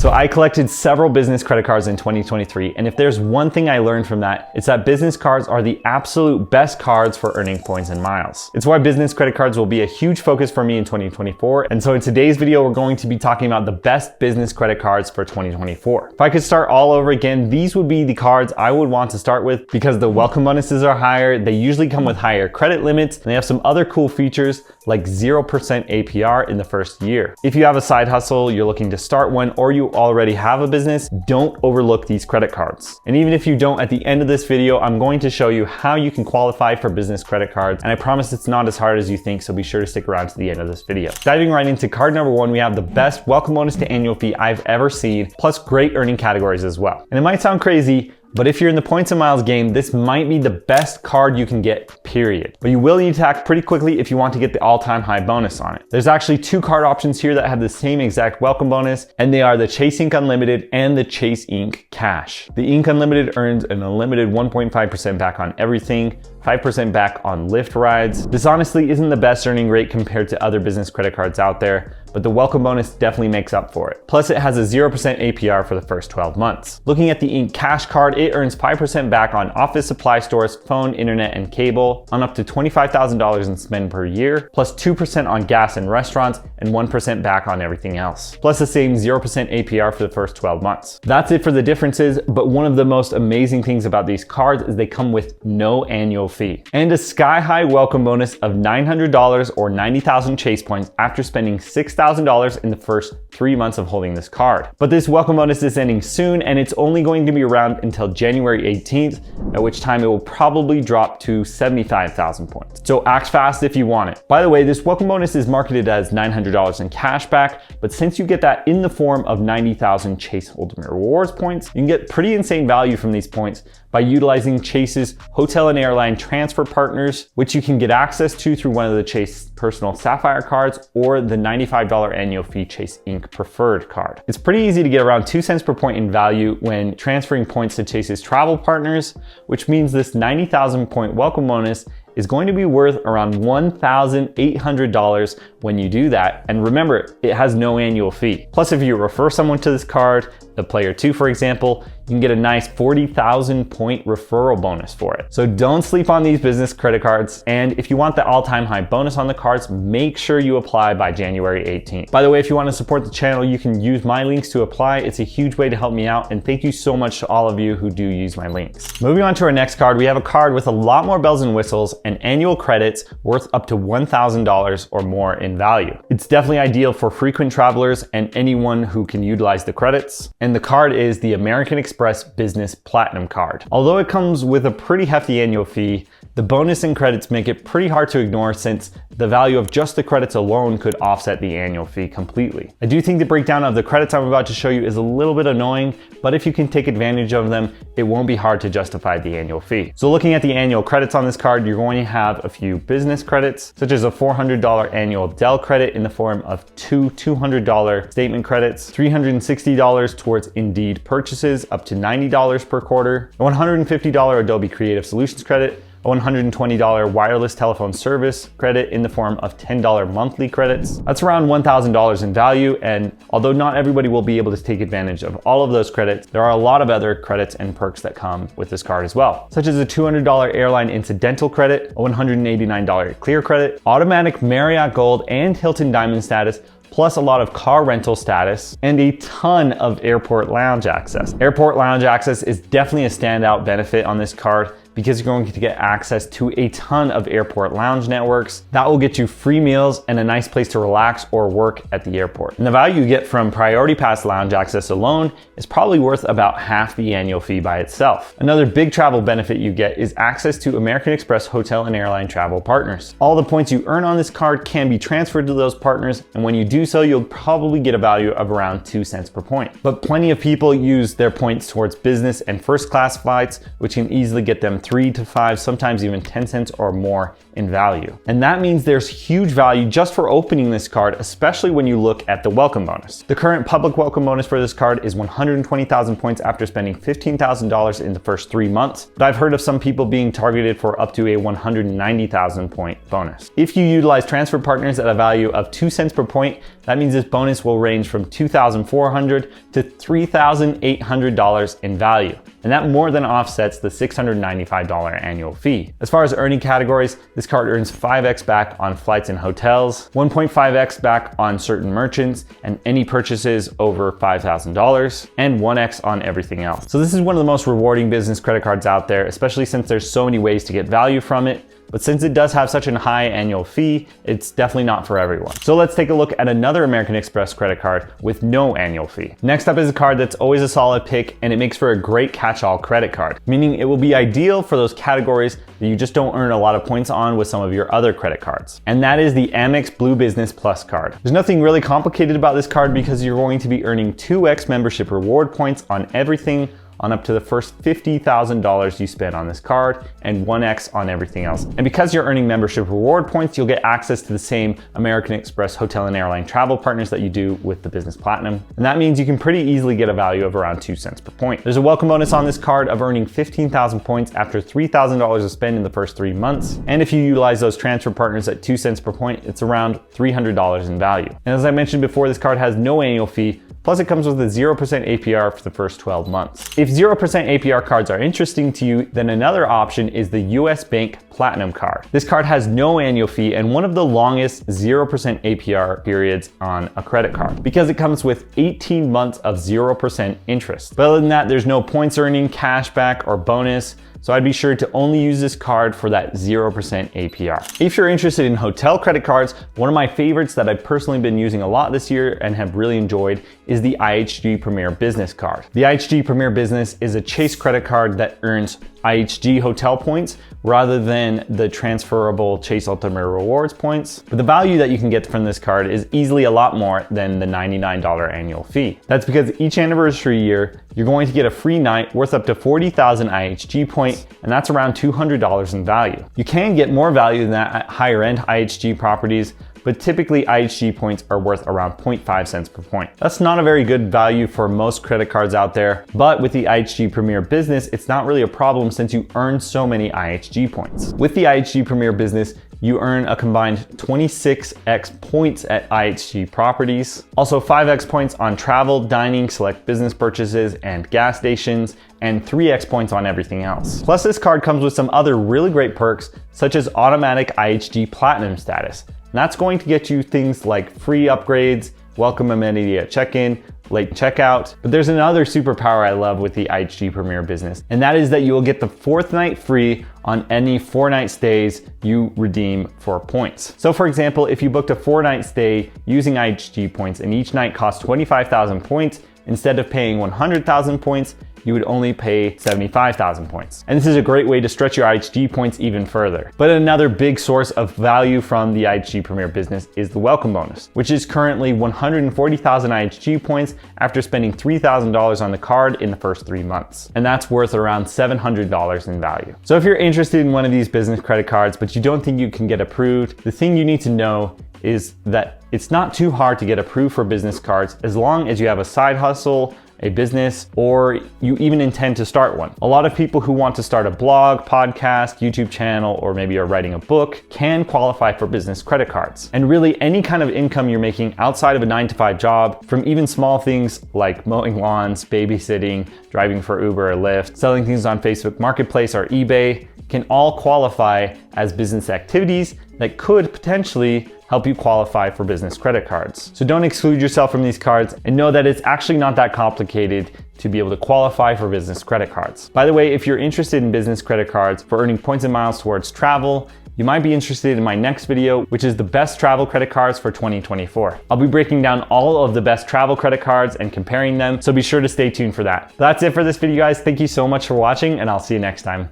So I collected several business credit cards in 2023, and if there's one thing I learned from that, it's that business cards are the absolute best cards for earning points and miles. It's why business credit cards will be a huge focus for me in 2024, and so in today's video, we're going to be talking about the best business credit cards for 2024. If I could start all over again, these would be the cards I would want to start with because the welcome bonuses are higher, they usually come with higher credit limits, and they have some other cool features like 0% APR in the first year. If you have a side hustle, you're looking to start one, or you already have a business, don't overlook these credit cards. And even if you don't, at the end of this video, I'm going to show you how you can qualify for business credit cards. And I promise it's not as hard as you think, so be sure to stick around to the end of this video. Diving right into card number one, we have the best welcome bonus to annual fee I've ever seen, plus great earning categories as well. And it might sound crazy, but if you're in the points and miles game, this might be the best card you can get, period. But you will need to act pretty quickly if you want to get the all-time high bonus on it. There's actually two card options here that have the same exact welcome bonus, and they are the Chase Ink Unlimited and the Chase Ink Cash. The Ink Unlimited earns an unlimited 1.5% back on everything, 5% back on Lyft rides. This honestly isn't the best earning rate compared to other business credit cards out there, but the welcome bonus definitely makes up for it. Plus it has a 0% APR for the first 12 months. Looking at the Ink Cash card, it earns 5% back on office supply stores, phone, internet, and cable, on up to $25,000 in spend per year, plus 2% on gas and restaurants, and 1% back on everything else. Plus the same 0% APR for the first 12 months. That's it for the differences, but one of the most amazing things about these cards is they come with no annual fee and a sky-high welcome bonus of $900 or 90,000 Chase points after spending $6,000 in the first 3 months of holding this card. But this welcome bonus is ending soon, and it's only going to be around until January 18th, at which time it will probably drop to 75,000 points. So act fast if you want it. By the way, this welcome bonus is marketed as $900 in cashback, but since you get that in the form of 90,000 Chase Ultimate Rewards points, you can get pretty insane value from these points by utilizing Chase's hotel and airline transfer partners, which you can get access to through one of the Chase personal Sapphire cards or the $95 annual fee Chase Ink Preferred card. It's pretty easy to get around 2 cents per point in value when transferring points to Chase's travel partners, which means this 90,000 point welcome bonus is going to be worth around $1,800 when you do that. And remember, it has no annual fee. Plus, if you refer someone to this card, the player 2, for example, you can get a nice 40,000 point referral bonus for it. So don't sleep on these business credit cards. And if you want the all-time high bonus on the cards, make sure you apply by January 18th. By the way, if you want to support the channel, you can use my links to apply. It's a huge way to help me out. And thank you so much to all of you who do use my links. Moving on to our next card, we have a card with a lot more bells and whistles and annual credits worth up to $1,000 or more in value. It's definitely ideal for frequent travelers and anyone who can utilize the credits. And the card is the American Express Business Platinum card. Although it comes with a pretty hefty annual fee, the bonus and credits make it pretty hard to ignore since the value of just the credits alone could offset the annual fee completely. I do think the breakdown of the credits I'm about to show you is a little bit annoying, but if you can take advantage of them, it won't be hard to justify the annual fee. So looking at the annual credits on this card, you're going to have a few business credits, such as a $400 annual Dell credit in the form of two $200 statement credits, $360 towards Indeed purchases up to $90 per quarter, a $150 Adobe Creative Solutions credit, a $120 wireless telephone service credit in the form of $10 monthly credits. That's around $1,000 in value, and although not everybody will be able to take advantage of all of those credits, there are a lot of other credits and perks that come with this card as well, such as a $200 airline incidental credit, a $189 clear credit, automatic Marriott Gold and Hilton Diamond status, plus a lot of car rental status, and a ton of airport lounge access. Airport lounge access is definitely a standout benefit on this card because you're going to get access to a ton of airport lounge networks. That will get you free meals and a nice place to relax or work at the airport. And the value you get from Priority Pass lounge access alone is probably worth about half the annual fee by itself. Another big travel benefit you get is access to American Express hotel and airline travel partners. All the points you earn on this card can be transferred to those partners, and when you do so, you'll probably get a value of around 2 cents per point. But plenty of people use their points towards business and first class flights, which can easily get them 3 to 5, sometimes even 10 cents or more in value. And that means there's huge value just for opening this card, especially when you look at the welcome bonus. The current public welcome bonus for this card is 120,000 points after spending $15,000 in the first 3 months, but I've heard of some people being targeted for up to a 190,000 point bonus. If you utilize transfer partners at a value of 2 cents per point, that means this bonus will range from $2,400 to $3,800 in value. And that more than offsets the $695 annual fee. As far as earning categories, this card earns 5x back on flights and hotels, 1.5x back on certain merchants and any purchases over $5,000, and 1x on everything else. So this is one of the most rewarding business credit cards out there, especially since there's so many ways to get value from it. But since it does have such a high annual fee, it's definitely not for everyone. So let's take a look at another American Express credit card with no annual fee. Next up is a card that's always a solid pick, and it makes for a great catch-all credit card, meaning it will be ideal for those categories that you just don't earn a lot of points on with some of your other credit cards. And that is the Amex Blue Business Plus card. There's nothing really complicated about this card because you're going to be earning 2x membership reward points on everything on up to the first $50,000 you spend on this card, and 1x on everything else. And because you're earning membership reward points, you'll get access to the same American Express hotel and airline travel partners that you do with the Business Platinum. And that means you can pretty easily get a value of around 2 cents per point. There's a welcome bonus on this card of earning 15,000 points after $3,000 of spend in the first 3 months. And if you utilize those transfer partners at 2 cents per point, it's around $300 in value. And as I mentioned before, this card has no annual fee, plus it comes with a 0% APR for the first 12 months. If 0% APR cards are interesting to you, then another option is the US Bank Platinum card. This card has no annual fee and one of the longest 0% APR periods on a credit card because it comes with 18 months of 0% interest. But other than that, there's no points earning, cashback, or bonus. So I'd be sure to only use this card for that 0% APR. If you're interested in hotel credit cards, one of my favorites that I've personally been using a lot this year and have really enjoyed is the IHG Premier Business card. The IHG Premier Business is a Chase credit card that earns IHG hotel points rather than the transferable Chase Ultimate Rewards points. But the value that you can get from this card is easily a lot more than the $99 annual fee. That's because each anniversary year, you're going to get a free night worth up to 40,000 IHG points, and that's around $200 in value. You can get more value than that at higher end IHG properties, but typically IHG points are worth around 0.5 cents per point. That's not a very good value for most credit cards out there, but with the IHG Premier Business, it's not really a problem since you earn so many IHG points. With the IHG Premier Business, you earn a combined 26x points at IHG properties, also 5x points on travel, dining, select business purchases, and gas stations, and 3x points on everything else. Plus, this card comes with some other really great perks, such as automatic IHG Platinum status. And that's going to get you things like free upgrades, welcome amenity at check-in, late checkout. But there's another superpower I love with the IHG Premier Business, and that is that you will get the 4th night free on any 4-night stays you redeem for points. So for example, if you booked a 4-night stay using IHG points and each night cost 25,000 points, instead of paying 100,000 points, you would only pay 75,000 points. And this is a great way to stretch your IHG points even further. But another big source of value from the IHG Premier Business is the welcome bonus, which is currently 140,000 IHG points after spending $3,000 on the card in the first 3 months. And that's worth around $700 in value. So if you're interested in one of these business credit cards, but you don't think you can get approved, the thing you need to know is that it's not too hard to get approved for business cards as long as you have a side hustle, a business, or you even intend to start one. A lot of people who want to start a blog, podcast, YouTube channel, or maybe are writing a book can qualify for business credit cards. And really any kind of income you're making outside of a 9-to-5 job, from even small things like mowing lawns, babysitting, driving for Uber or Lyft, selling things on Facebook Marketplace or eBay, can all qualify as business activities that could potentially help you qualify for business credit cards. So don't exclude yourself from these cards and know that it's actually not that complicated to be able to qualify for business credit cards. By the way, if you're interested in business credit cards for earning points and miles towards travel, you might be interested in my next video, which is the best travel credit cards for 2024. I'll be breaking down all of the best travel credit cards and comparing them, so be sure to stay tuned for that. That's it for this video, guys. Thank you so much for watching, and I'll see you next time.